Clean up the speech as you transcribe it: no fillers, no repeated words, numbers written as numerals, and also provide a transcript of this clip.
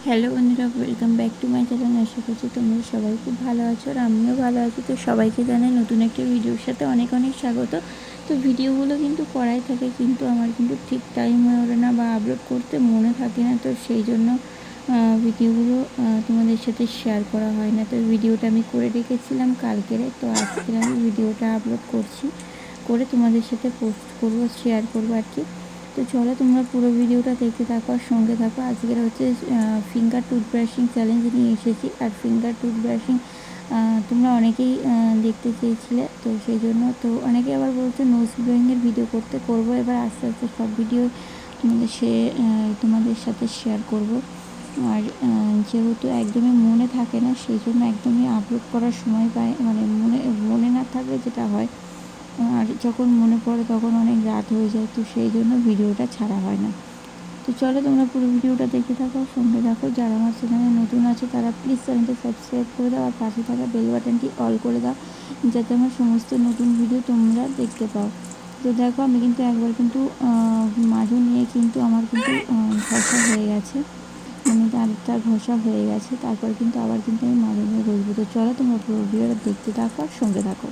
Hello বন্ধুরা, welcome back to my channel. আশা করছি তোমরা সবাই খুব ভালো আছো আর আমিও ভালো আছি। তো সবাইকে জানাই নতুন একটা ভিডিওর সাথে অনেক অনেক স্বাগত। তো ভিডিওগুলো কিন্তু করাই থাকে, কিন্তু আমার কিন্তু ঠিক টাইম হয়ে ওঠে না বা আপলোড করতে মনে থাকে না। তো সেই জন্য ভিডিওগুলো তোমাদের সাথে শেয়ার করা হয় না। তো ভিডিওটা আমি করে রেখেছিলাম কালকের, তো আজকে আমি ভিডিওটা আপলোড করে তোমাদের সাথে পোস্ট করব, শেয়ার করবো আর কি। তো চলো তোমরা পুরো ভিডিওটা দেখতে থাকো আর সঙ্গে থাকো। আজকের হচ্ছে ফিঙ্গার টুথব্রাশিং চ্যালেঞ্জ নিয়ে এসেছি। আর ফিঙ্গার টুথব্রাশিং তোমরা অনেকেই দেখতে চেয়েছিলে, তো সেই জন্য তো অনেকে আবার বলছে নোজ ব্লোয়িংয়ের ভিডিও করবো। এবার আস্তে আস্তে সব ভিডিও তোমাদের সাথে শেয়ার করব। আর যেহেতু একদমই মনে থাকে না, সেই জন্য একদমই আপলোড করার সময় পাই, মানে মনে না থাকলে যেটা হয়, আর যখন মনে পড়ে তখন অনেক রাত হয়ে যায়, তো সেই জন্য ভিডিওটা ছাড়া হয় না। তো চলো তোমরা পুরো ভিডিওটা দেখতে থাকো, সঙ্গে থাকো। যারা আমার চ্যানেলে নতুন আছে তারা প্লিজ চ্যানেলটা সাবস্ক্রাইব করে দাও আর পাশে থাকা বেল বাটনটি অল করে দাও, যাতে আমার সমস্ত নতুন ভিডিও তোমরা দেখতে পাও। তো দেখো, আমি কিন্তু একবার কিন্তু মাজু নিয়ে কিন্তু আমার কিন্তু ঘষা হয়ে গেছে, মানে দাঁতটা ঘষা হয়ে গেছে। তারপর কিন্তু আবার কিন্তু আমি মাজু নিয়ে বসবো। তো চলো তোমরা পুরো ভিডিওটা দেখতে থাকো আর সঙ্গে থাকো।